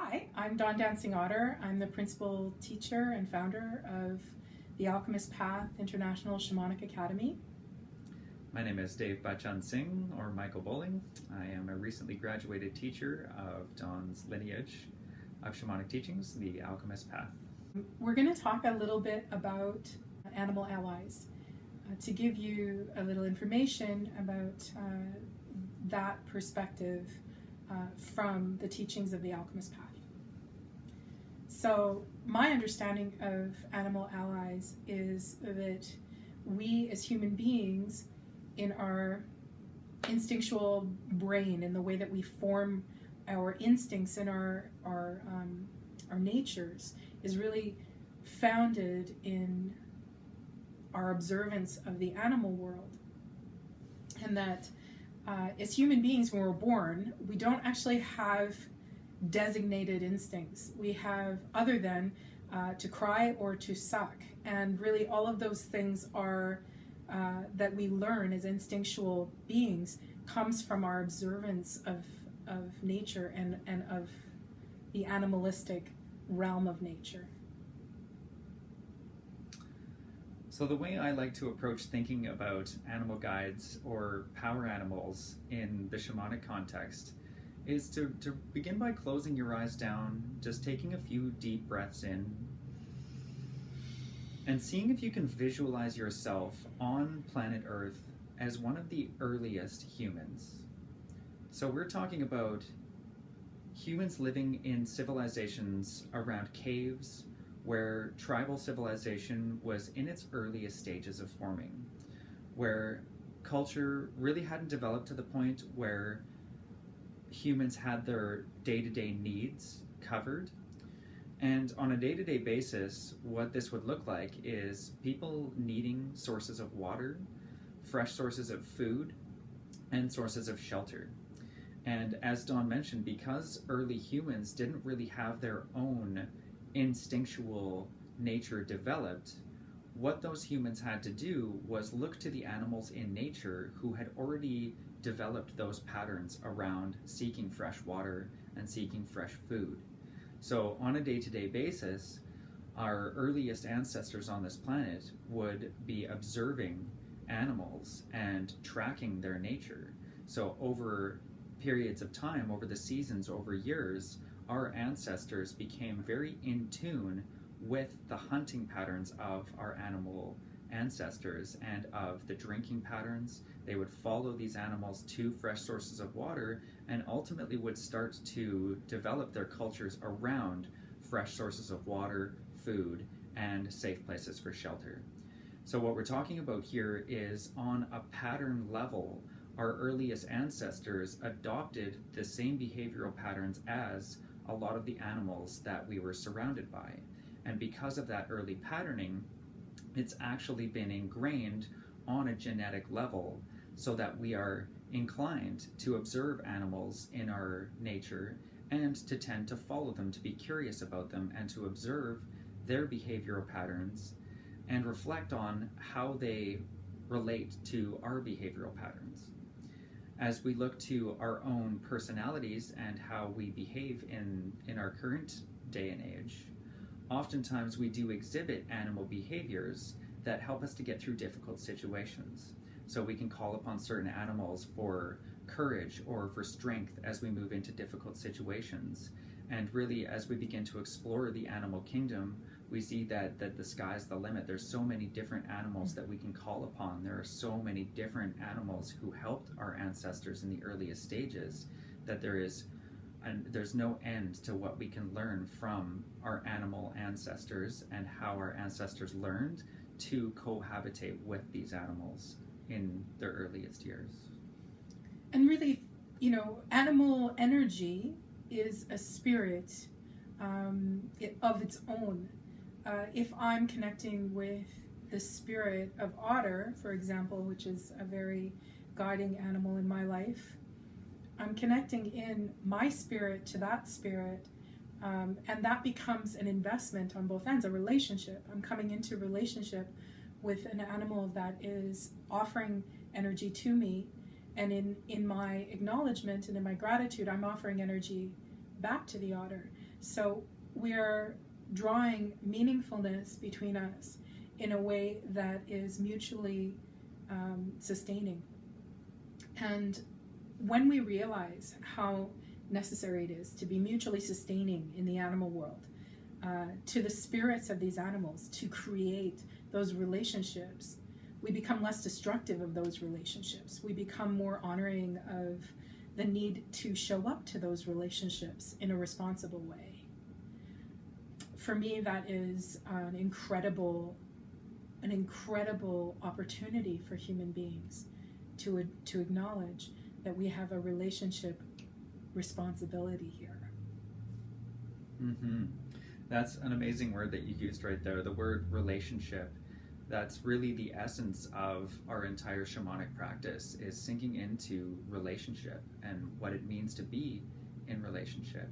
Hi, I'm Dancing Otter. I'm the principal teacher and founder of the Alchemist Path International Shamanic Academy. My name is Dev Bachan Singh, or Michael Bowling. I am a recently graduated teacher of Don's lineage of shamanic teachings, the Alchemist Path. We're going to talk a little bit about animal allies to give you a little information about that perspective from the teachings of the Alchemist Path. So my understanding of animal allies is that we as human beings, in our instinctual brain, in the way that we form our instincts and our natures, is really founded in our observance of the animal world. And that as human beings, when we're born, we don't actually have designated instincts. We have, other than to cry or to suck. And really all of those things are that we learn as instinctual beings comes from our observance of nature and of the animalistic realm of nature. So the way I like to approach thinking about animal guides or power animals in the shamanic context is to begin by closing your eyes down, just taking a few deep breaths in, and seeing if you can visualize yourself on planet Earth as one of the earliest humans. So we're talking about humans living in civilizations around caves, where tribal civilization was in its earliest stages of forming, where culture really hadn't developed to the point where humans had their day-to-day needs covered. And on a day-to-day basis, what this would look like is people needing sources of water, fresh sources of food, and sources of shelter. And as Dawn mentioned, because early humans didn't really have their own instinctual nature developed, what those humans had to do was look to the animals in nature who had already developed those patterns around seeking fresh water and seeking fresh food. So on a day-to-day basis, our earliest ancestors on this planet would be observing animals and tracking their nature. So over periods of time, over the seasons, over years, our ancestors became very in tune with the hunting patterns of our animal ancestors and of the drinking patterns. They would follow these animals to fresh sources of water and ultimately would start to develop their cultures around fresh sources of water, food, and safe places for shelter. So what we're talking about here is, on a pattern level, our earliest ancestors adopted the same behavioral patterns as a lot of the animals that we were surrounded by. And because of that early patterning, it's actually been ingrained on a genetic level so that we are inclined to observe animals in our nature and to tend to follow them, to be curious about them, and to observe their behavioral patterns and reflect on how they relate to our behavioral patterns. As we look to our own personalities and how we behave in our current day and age, oftentimes we do exhibit animal behaviors that help us to get through difficult situations. So we can call upon certain animals for courage or for strength as we move into difficult situations. And really, as we begin to explore the animal kingdom, we see that the sky's the limit. There's so many different animals that we can call upon. There are so many different animals who helped our ancestors in the earliest stages that there's no end to what we can learn from our animal ancestors and how our ancestors learned to cohabitate with these animals in their earliest years. And really, animal energy is a spirit of its own. If I'm connecting with the spirit of otter, for example, which is a very guiding animal in my life, I'm connecting in my spirit to that spirit, and that becomes an investment on both ends, a relationship. I'm coming into relationship with an animal that is offering energy to me, and in my acknowledgement and in my gratitude, I'm offering energy back to the otter. So we're drawing meaningfulness between us in a way that is mutually sustaining. And when we realize how necessary it is to be mutually sustaining in the animal world, to the spirits of these animals, to create those relationships, we become less destructive of those relationships. We become more honoring of the need to show up to those relationships in a responsible way. For me, that is an incredible opportunity for human beings to acknowledge that we have a relationship responsibility here. Mm-hmm. That's an amazing word that you used right there, the word relationship. That's really the essence of our entire shamanic practice, is sinking into relationship and what it means to be in relationship.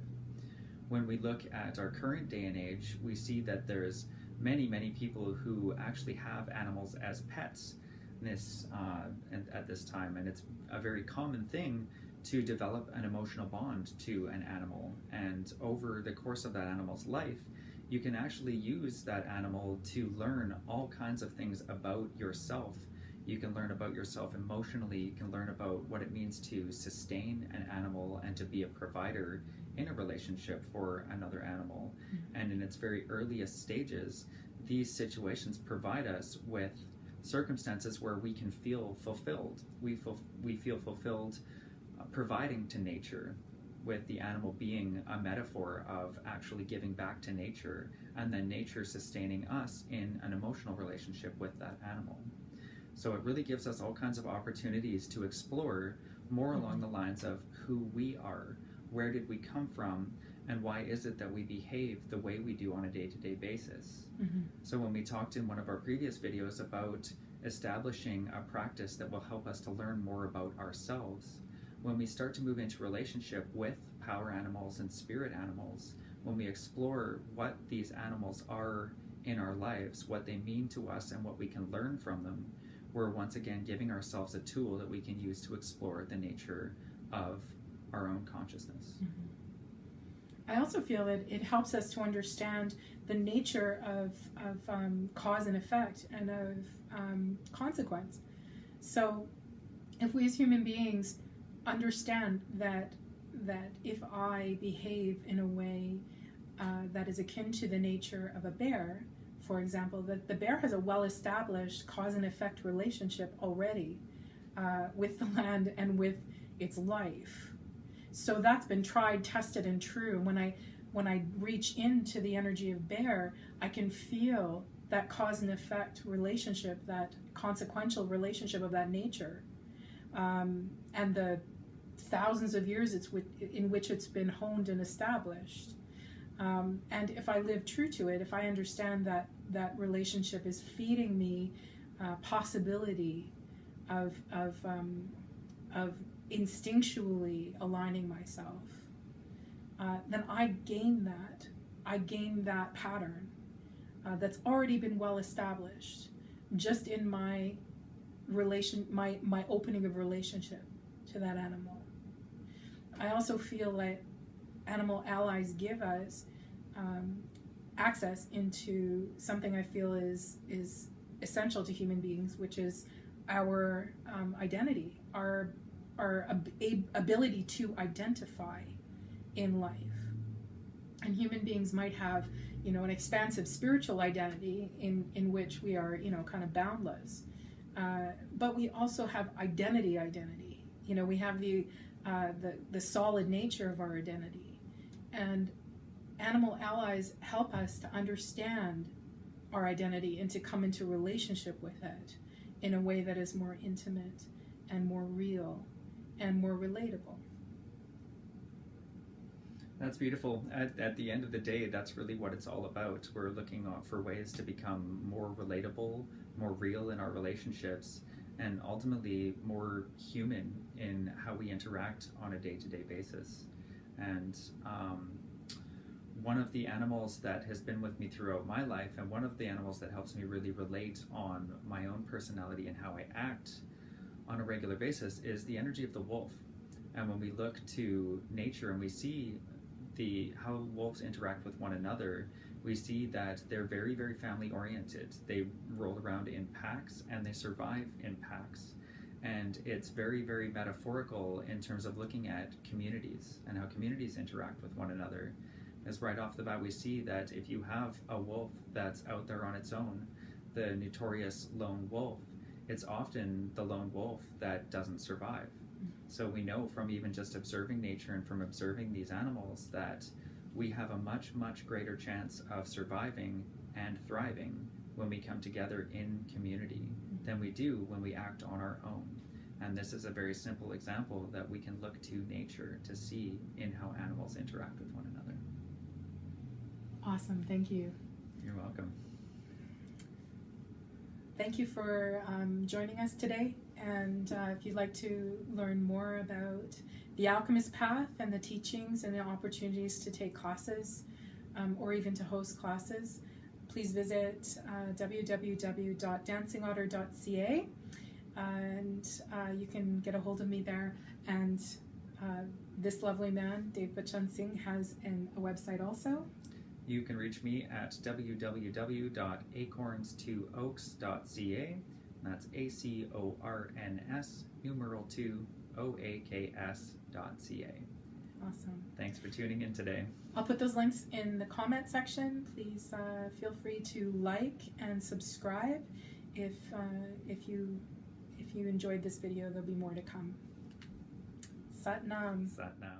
When we look at our current day and age, we see that there's many people who actually have animals as pets at this time, and it's a very common thing to develop an emotional bond to an animal, and over the course of that animal's life, you can actually use that animal to learn all kinds of things about yourself. You can learn about yourself emotionally, you can learn about what it means to sustain an animal and to be a provider in a relationship for another animal. And in its very earliest stages, these situations provide us with circumstances where we can feel fulfilled. We feel fulfilled providing to nature, with the animal being a metaphor of actually giving back to nature, and then nature sustaining us in an emotional relationship with that animal. So it really gives us all kinds of opportunities to explore more along the lines of who we are, where did we come from, and why is it that we behave the way we do on a day-to-day basis. So when we talked in one of our previous videos about establishing a practice that will help us to learn more about ourselves, when we start to move into relationship with power animals and spirit animals, when we explore what these animals are in our lives, what they mean to us, and what we can learn from them, we're once again giving ourselves a tool that we can use to explore the nature of our own consciousness. I also feel that it helps us to understand the nature of cause and effect and of consequence. So if we as human beings understand that if I behave in a way that is akin to the nature of a bear, for example, that the bear has a well-established cause and effect relationship already with the land and with its life. So that's been tried, tested, and true. When I reach into the energy of bear, I can feel that cause and effect relationship, that consequential relationship of that nature, and the thousands of years in which it's been honed and established. And if I live true to it, if I understand that relationship is feeding me possibility of instinctually aligning myself, then I gain that pattern that's already been well established just in my my opening of relationship to that animal. I also feel like animal allies give us access into something I feel is essential to human beings, which is our identity, our ability to identify in life. And human beings might have, an expansive spiritual identity in which we are, kind of boundless. But we also have identity. We have the solid nature of our identity. And animal allies help us to understand our identity and to come into relationship with it in a way that is more intimate and more real and more relatable. That's beautiful. At the end of the day, that's really what it's all about. We're looking for ways to become more relatable, more real in our relationships, and ultimately more human in how we interact on a day-to-day basis. And one of the animals that has been with me throughout my life, and one of the animals that helps me really relate on my own personality and how I act on a regular basis, is the energy of the wolf. And when we look to nature and we see how wolves interact with one another, we see that they're very, very family oriented. They roll around in packs and they survive in packs. And it's very, very metaphorical in terms of looking at communities and how communities interact with one another. As right off the bat, we see that if you have a wolf that's out there on its own, the notorious lone wolf, it's often the lone wolf that doesn't survive. So we know from even just observing nature and from observing these animals that we have a much, much greater chance of surviving and thriving when we come together in community than we do when we act on our own. And this is a very simple example that we can look to nature to see in how animals interact with one another. Awesome, thank you. You're welcome. Thank you for joining us today. And if you'd like to learn more about the Alchemist path and the teachings and the opportunities to take classes or even to host classes, please visit www.dancingotter.ca, and you can get a hold of me there. And this lovely man, Dev Bachan Singh, has a website also. You can reach me at www.acorns2oaks.ca. That's ACORNS numeral 2 OAKS.ca. Awesome. Thanks for tuning in today. I'll put those links in the comment section. Please feel free to like and subscribe. If you enjoyed this video, there'll be more to come. Sat Nam. Sat Nam.